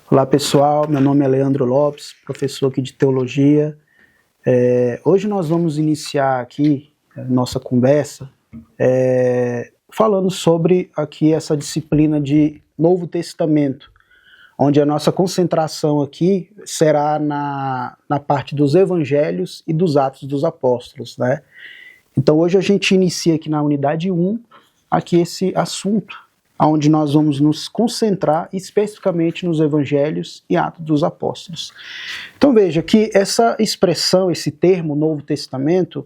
Olá pessoal, meu nome é Leandro Lopes, professor aqui de Teologia. Hoje nós vamos iniciar aqui nossa conversa falando sobre aqui essa disciplina de Novo Testamento, onde a nossa concentração aqui será na parte dos Evangelhos e dos Atos dos Apóstolos, né? Então hoje a gente inicia aqui na unidade 1, aqui esse assunto, onde nós vamos nos concentrar especificamente nos Evangelhos e Atos dos Apóstolos. Então veja que essa expressão, esse termo Novo Testamento,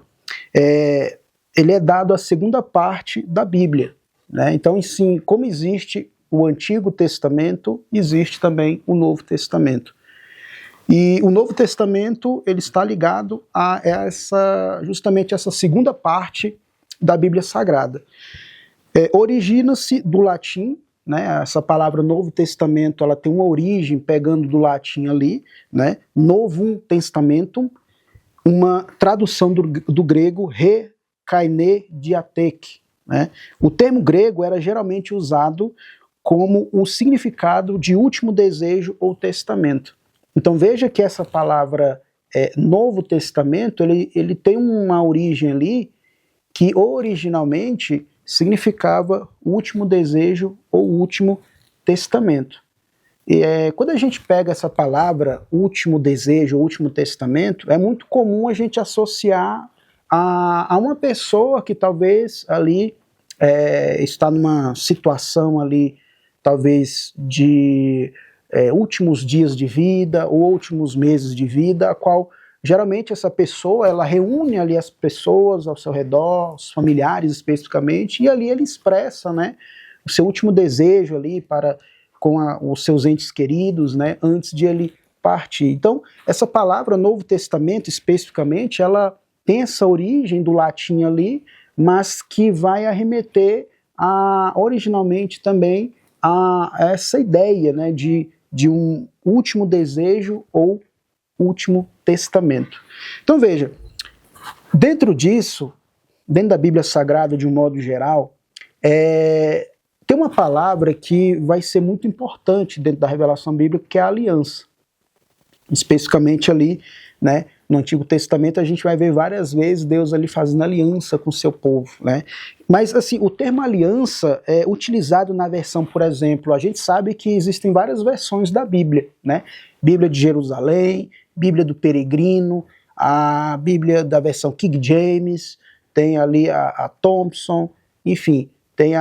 ele é dado à segunda parte da Bíblia, né? Então, assim, como existe o Antigo Testamento, existe também o Novo Testamento. E o Novo Testamento ele está ligado a justamente essa segunda parte da Bíblia Sagrada. Origina-se do latim, né? Essa palavra Novo Testamento ela tem uma origem pegando do latim ali, né? Novum Testamentum, uma tradução do grego re kaine diatek, né? O termo grego era geralmente usado como o significado de último desejo ou testamento. Então veja que essa palavra Novo Testamento ele tem uma origem ali que originalmente significava o último desejo ou último testamento. E quando a gente pega essa palavra último desejo, último testamento, é muito comum a gente associar a uma pessoa que talvez ali está numa situação ali, talvez de últimos dias de vida ou últimos meses de vida, a qual geralmente essa pessoa, ela reúne ali as pessoas ao seu redor, os familiares especificamente, e ali ele expressa, né, o seu último desejo ali com os seus entes queridos, né, antes de ele partir. Então, essa palavra Novo Testamento especificamente, ela tem essa origem do latim ali, mas que vai arremeter originalmente também a essa ideia, né, de um último desejo ou último testamento. Então veja, dentro disso, dentro da Bíblia Sagrada de um modo geral, tem uma palavra que vai ser muito importante dentro da revelação bíblica, que é a aliança. Especificamente ali, né, no Antigo Testamento a gente vai ver várias vezes Deus ali fazendo aliança com o seu povo, né? Mas assim, o termo aliança é utilizado na versão, por exemplo, a gente sabe que existem várias versões da Bíblia, né? Bíblia de Jerusalém, Bíblia do Peregrino, a Bíblia da versão King James, tem ali a Thompson, enfim, tem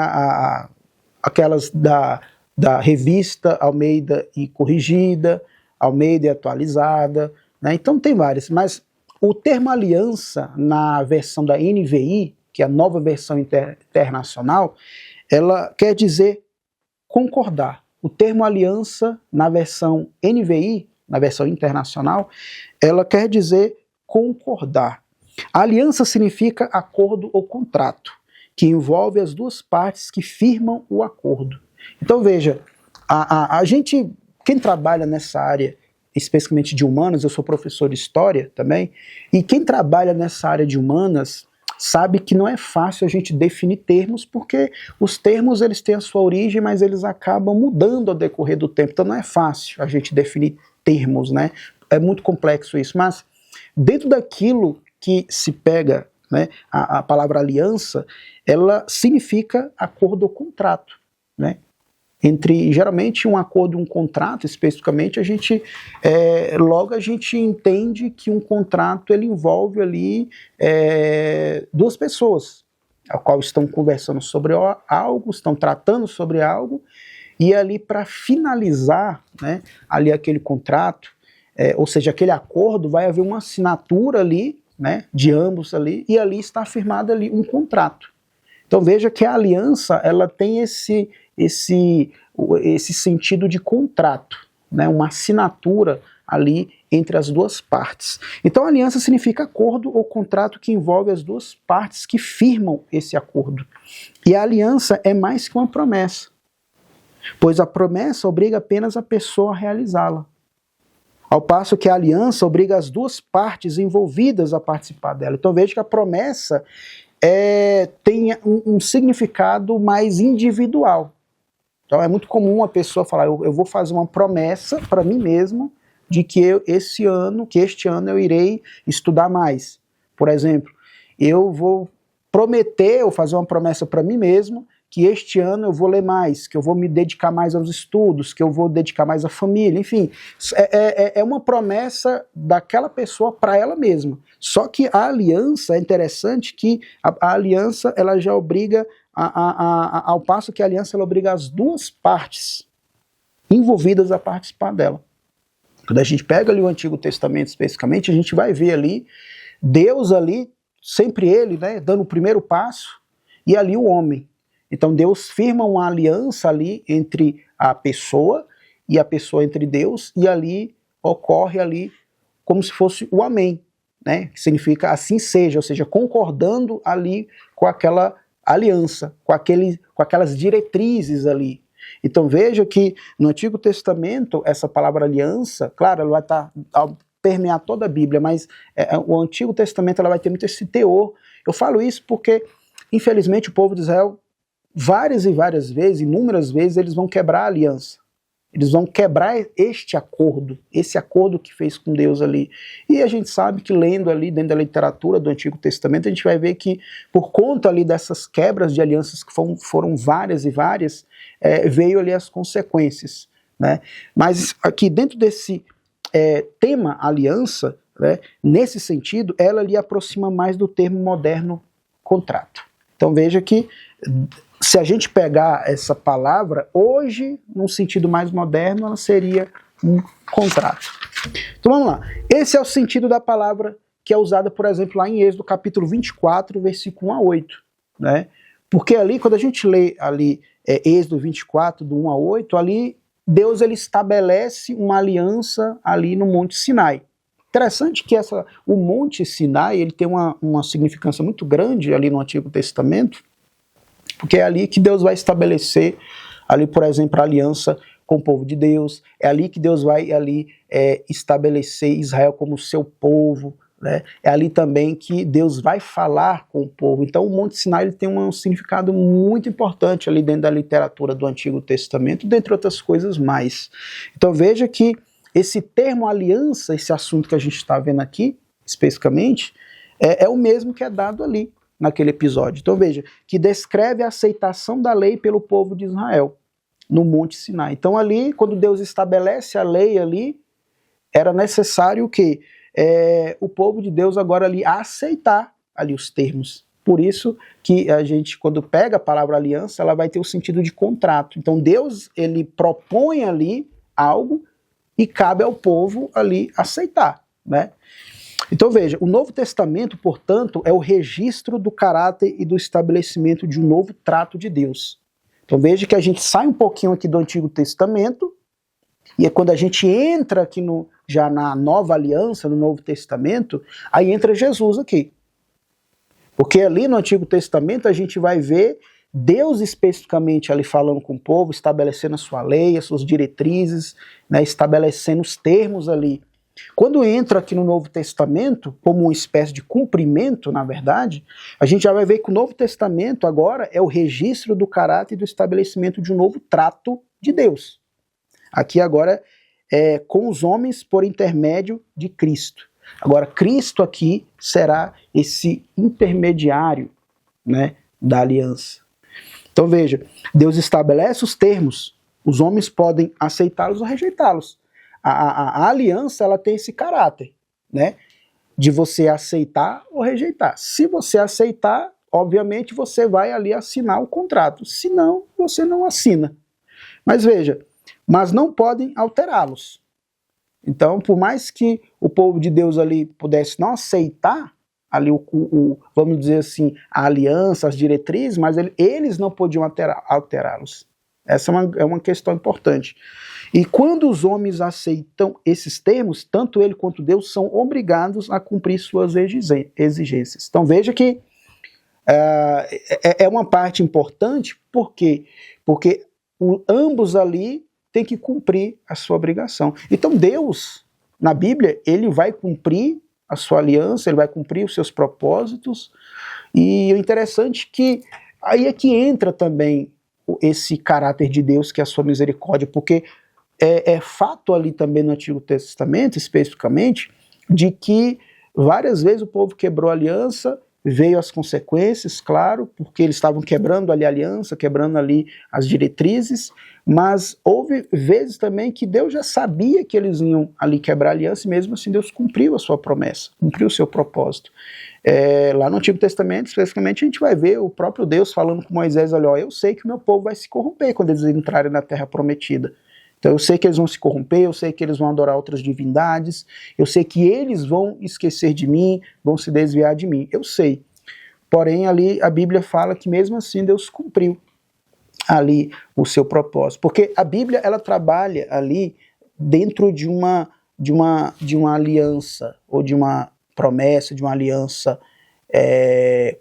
aquelas da revista Almeida e Corrigida, Almeida e Atualizada, né? Então tem várias, mas o termo aliança na versão da NVI, que é a nova versão internacional, ela quer dizer concordar. O termo aliança na versão NVI, na versão internacional, ela quer dizer concordar. A aliança significa acordo ou contrato, que envolve as duas partes que firmam o acordo. Então veja, a gente, quem trabalha nessa área, especificamente de humanas, eu sou professor de história também, e quem trabalha nessa área de humanas sabe que não é fácil a gente definir termos, porque os termos eles têm a sua origem, mas eles acabam mudando ao decorrer do tempo, então não é fácil a gente definir termos, né? É muito complexo isso, mas dentro daquilo que se pega, né, a palavra aliança, ela significa acordo ou contrato, né? Entre, geralmente, um acordo e um contrato, especificamente, logo a gente entende que um contrato ele envolve ali duas pessoas, a qual estão conversando sobre algo, estão tratando sobre algo, e ali para finalizar, né, ali aquele contrato, ou seja, aquele acordo, vai haver uma assinatura ali, né, de ambos ali, e ali está firmado ali um contrato. Então veja que a aliança ela tem esse sentido de contrato, né, uma assinatura ali entre as duas partes. Então aliança significa acordo ou contrato que envolve as duas partes que firmam esse acordo. E a aliança é mais que uma promessa, pois a promessa obriga apenas a pessoa a realizá-la, ao passo que a aliança obriga as duas partes envolvidas a participar dela. Então veja que a promessa tem um significado mais individual. Então é muito comum uma pessoa falar, eu vou fazer uma promessa para mim mesmo de que este ano eu irei estudar mais. Por exemplo, eu vou prometer ou fazer uma promessa para mim mesmo que este ano eu vou ler mais, que eu vou me dedicar mais aos estudos, que eu vou dedicar mais à família, enfim. É uma promessa daquela pessoa para ela mesma. Só que a aliança, é interessante que a aliança ela já obriga, ao passo que a aliança ela obriga as duas partes envolvidas a participar dela. Quando a gente pega ali o Antigo Testamento especificamente, a gente vai ver ali Deus ali, sempre ele, né, dando o primeiro passo, e ali o homem. Então Deus firma uma aliança ali entre a pessoa e a pessoa entre Deus, e ali ocorre ali como se fosse o amém, né? Que significa assim seja, ou seja, concordando ali com aquela aliança, com aquelas diretrizes ali. Então veja que no Antigo Testamento essa palavra aliança, claro, ela vai permear toda a Bíblia, mas o Antigo Testamento ela vai ter muito esse teor. Eu falo isso porque, infelizmente, o povo de Israel várias e várias vezes, inúmeras vezes, eles vão quebrar a aliança. Eles vão quebrar esse acordo que fez com Deus ali. E a gente sabe que lendo ali dentro da literatura do Antigo Testamento, a gente vai ver que por conta ali dessas quebras de alianças que foram várias e várias, veio ali as consequências, né? Mas aqui dentro desse tema aliança, né, nesse sentido, ela ali aproxima mais do termo moderno contrato. Então veja que se a gente pegar essa palavra, hoje, num sentido mais moderno, ela seria um contrato. Então vamos lá. Esse é o sentido da palavra que é usada, por exemplo, lá em Êxodo capítulo 24, versículo 1 a 8. Né? Porque ali, quando a gente lê ali Êxodo 24, do 1 a 8, ali Deus ele estabelece uma aliança ali no Monte Sinai. Interessante que o Monte Sinai ele tem uma significância muito grande ali no Antigo Testamento, porque é ali que Deus vai estabelecer, ali, por exemplo, a aliança com o povo de Deus, é ali que Deus vai estabelecer Israel como seu povo, né? É ali também que Deus vai falar com o povo. Então o Monte Sinai ele tem um significado muito importante ali dentro da literatura do Antigo Testamento, dentre outras coisas mais. Então veja que esse termo aliança, esse assunto que a gente está vendo aqui, especificamente, é o mesmo que é dado ali, naquele episódio. Então veja, que descreve a aceitação da lei pelo povo de Israel, no Monte Sinai. Então ali, quando Deus estabelece a lei ali, era necessário que o povo de Deus agora ali aceitar ali os termos. Por isso que a gente, quando pega a palavra aliança, ela vai ter o sentido de contrato. Então Deus, ele propõe ali algo e cabe ao povo ali aceitar, né? Então veja, o Novo Testamento, portanto, é o registro do caráter e do estabelecimento de um novo trato de Deus. Então veja que a gente sai um pouquinho aqui do Antigo Testamento, e é quando a gente entra aqui já na Nova Aliança, no Novo Testamento, aí entra Jesus aqui. Porque ali no Antigo Testamento a gente vai ver Deus especificamente ali falando com o povo, estabelecendo a sua lei, as suas diretrizes, né, estabelecendo os termos ali. Quando entra aqui no Novo Testamento, como uma espécie de cumprimento, na verdade, a gente já vai ver que o Novo Testamento agora é o registro do caráter e do estabelecimento de um novo trato de Deus. Aqui agora é com os homens por intermédio de Cristo. Agora, Cristo aqui será esse intermediário, né, da aliança. Então veja, Deus estabelece os termos, os homens podem aceitá-los ou rejeitá-los. A aliança ela tem esse caráter, né, de você aceitar ou rejeitar. Se você aceitar, obviamente você vai ali assinar o contrato. Se não, você não assina. Mas veja, mas não podem alterá-los. Então, por mais que o povo de Deus ali pudesse não aceitar ali vamos dizer assim, a aliança, as diretrizes, mas eles não podiam alterá-los. Essa é uma questão importante. E quando os homens aceitam esses termos, tanto ele quanto Deus são obrigados a cumprir suas exigências. Então veja que é uma parte importante, por quê? Porque ambos ali têm que cumprir a sua obrigação. Então Deus, na Bíblia, ele vai cumprir a sua aliança, ele vai cumprir os seus propósitos, e o interessante é que aí é que entra também esse caráter de Deus, que é a sua misericórdia, porque é fato ali também no Antigo Testamento, especificamente, de que várias vezes o povo quebrou a aliança, veio as consequências, claro, porque eles estavam quebrando ali a aliança, quebrando ali as diretrizes, mas houve vezes também que Deus já sabia que eles iam ali quebrar a aliança, e mesmo assim Deus cumpriu a sua promessa, cumpriu o seu propósito. Lá no Antigo Testamento, especificamente, a gente vai ver o próprio Deus falando com Moisés, olha, eu sei que o meu povo vai se corromper quando eles entrarem na terra prometida. Então eu sei que eles vão se corromper, eu sei que eles vão adorar outras divindades, eu sei que eles vão esquecer de mim, vão se desviar de mim, eu sei. Porém ali a Bíblia fala que mesmo assim Deus cumpriu ali o seu propósito, porque a Bíblia ela trabalha ali dentro de uma aliança, ou de uma promessa, de uma aliança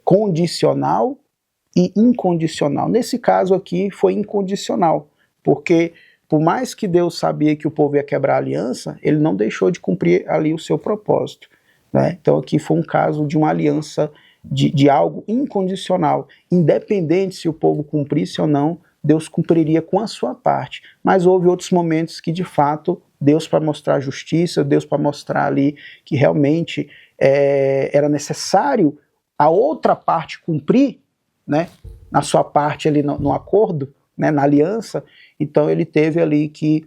condicional e incondicional. Nesse caso aqui foi incondicional, porque por mais que Deus sabia que o povo ia quebrar a aliança, ele não deixou de cumprir ali o seu propósito, né? Então aqui foi um caso de uma aliança de algo incondicional. Independente se o povo cumprisse ou não, Deus cumpriria com a sua parte. Mas houve outros momentos que, de fato, Deus, para mostrar justiça, Deus para mostrar ali que realmente era necessário a outra parte cumprir, né, na sua parte ali no acordo, né, na aliança, então ele teve ali que,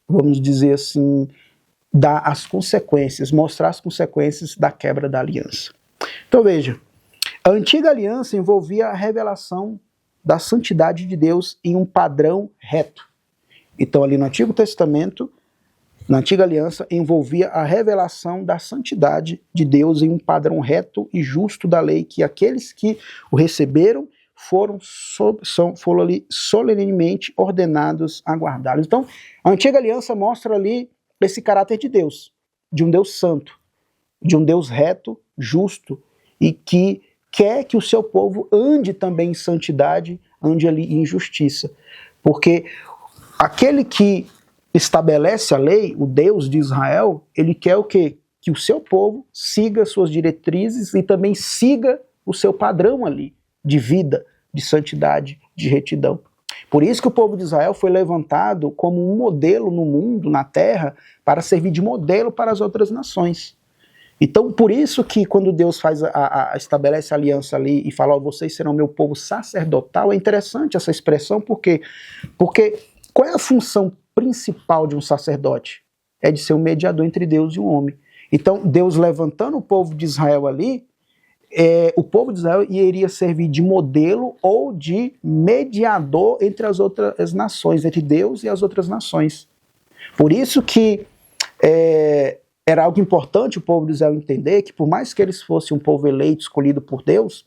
vamos dizer assim, dar as consequências, mostrar as consequências da quebra da aliança. Então veja, a antiga aliança envolvia a revelação da santidade de Deus em um padrão reto. Então ali no Antigo Testamento, na antiga aliança, envolvia a revelação da santidade de Deus em um padrão reto e justo da lei, que aqueles que o receberam foram ali solenemente ordenados a guardá-los. Então, a antiga aliança mostra ali esse caráter de Deus, de um Deus santo, de um Deus reto, justo, e que quer que o seu povo ande também em santidade, ande ali em justiça. Porque aquele que estabelece a lei, o Deus de Israel, ele quer o quê? Que o seu povo siga suas diretrizes e também siga o seu padrão ali de vida, de santidade, de retidão. Por isso que o povo de Israel foi levantado como um modelo no mundo, na terra, para servir de modelo para as outras nações. Então, por isso que quando Deus estabelece a aliança ali e fala, vocês serão meu povo sacerdotal, é interessante essa expressão, porque qual é a função principal de um sacerdote? É de ser um mediador entre Deus e um homem. Então, Deus levantando o povo de Israel ali, o povo de Israel iria servir de modelo ou de mediador entre as outras nações, entre Deus e as outras nações. Por isso que era algo importante o povo de Israel entender que por mais que eles fossem um povo eleito, escolhido por Deus,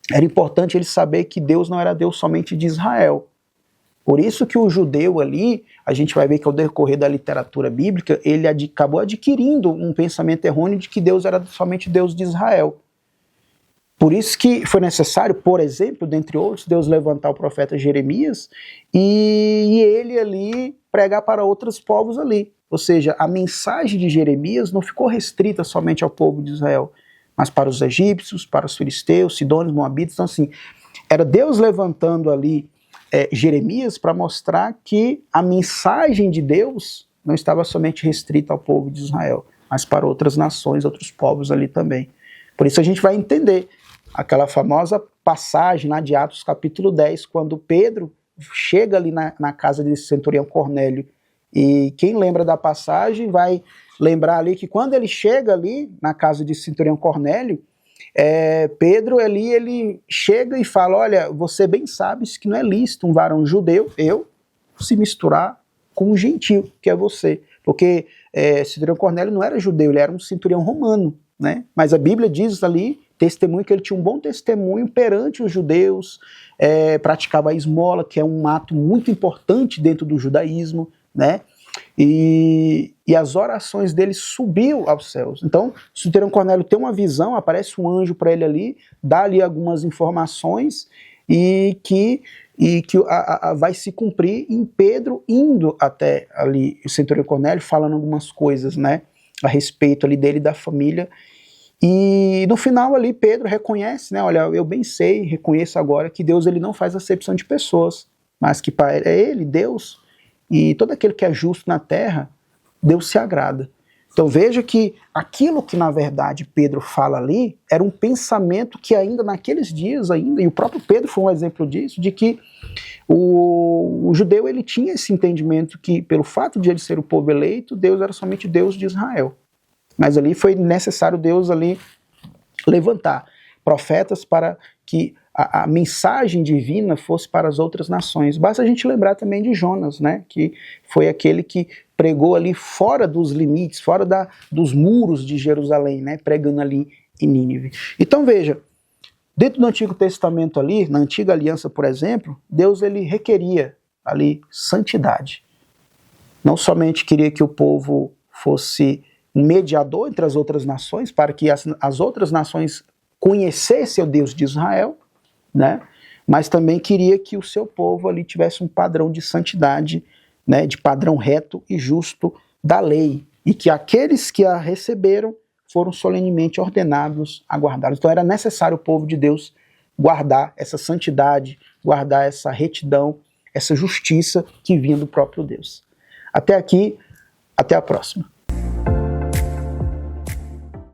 era importante eles saber que Deus não era Deus somente de Israel. Por isso que o judeu ali, a gente vai ver que ao decorrer da literatura bíblica, ele acabou adquirindo um pensamento errôneo de que Deus era somente Deus de Israel. Por isso que foi necessário, por exemplo, dentre outros, Deus levantar o profeta Jeremias e ele ali pregar para outros povos ali. Ou seja, a mensagem de Jeremias não ficou restrita somente ao povo de Israel, mas para os egípcios, para os filisteus, sidônios, moabitas. Então assim, era Deus levantando ali Jeremias para mostrar que a mensagem de Deus não estava somente restrita ao povo de Israel, mas para outras nações, outros povos ali também. Por isso a gente vai entender aquela famosa passagem lá de Atos capítulo 10, quando Pedro chega ali na casa desse centurião Cornélio. E quem lembra da passagem vai lembrar ali que quando ele chega ali na casa de centurião Cornélio, Pedro ali, ele chega e fala, olha, você bem sabe que não é lícito um varão judeu, se misturar com um gentio, que é você. Porque centurião Cornélio não era judeu, ele era um centurião romano, né? Mas a Bíblia diz ali, testemunho, que ele tinha um bom testemunho perante os judeus, praticava a esmola, que é um ato muito importante dentro do judaísmo, né? E as orações dele subiu aos céus. Então, o centurião Cornélio tem uma visão, aparece um anjo para ele ali, dá ali algumas informações e que vai se cumprir em Pedro indo até ali, o centurião Cornélio falando algumas coisas, né, a respeito ali dele e da família. E no final ali Pedro reconhece, né, olha, eu bem sei, reconheço agora que Deus ele não faz acepção de pessoas, mas que é ele, Deus, e todo aquele que é justo na terra, Deus se agrada. Então veja que aquilo que na verdade Pedro fala ali era um pensamento que ainda naqueles dias ainda, e o próprio Pedro foi um exemplo disso, de que o judeu ele tinha esse entendimento que pelo fato de ele ser o povo eleito, Deus era somente Deus de Israel. Mas ali foi necessário Deus ali levantar profetas para que a mensagem divina fosse para as outras nações. Basta a gente lembrar também de Jonas, né, que foi aquele que pregou ali fora dos limites, fora dos muros de Jerusalém, né, pregando ali em Nínive. Então veja, dentro do Antigo Testamento ali, na Antiga Aliança, por exemplo, Deus ele requeria ali santidade. Não somente queria que o povo fosse um mediador entre as outras nações, para que as outras nações conhecessem o Deus de Israel, né? Mas também queria que o seu povo ali tivesse um padrão de santidade, né? De padrão reto e justo da lei, e que aqueles que a receberam foram solenemente ordenados a guardá-los. Então era necessário o povo de Deus guardar essa santidade, guardar essa retidão, essa justiça que vinha do próprio Deus. Até aqui, até a próxima.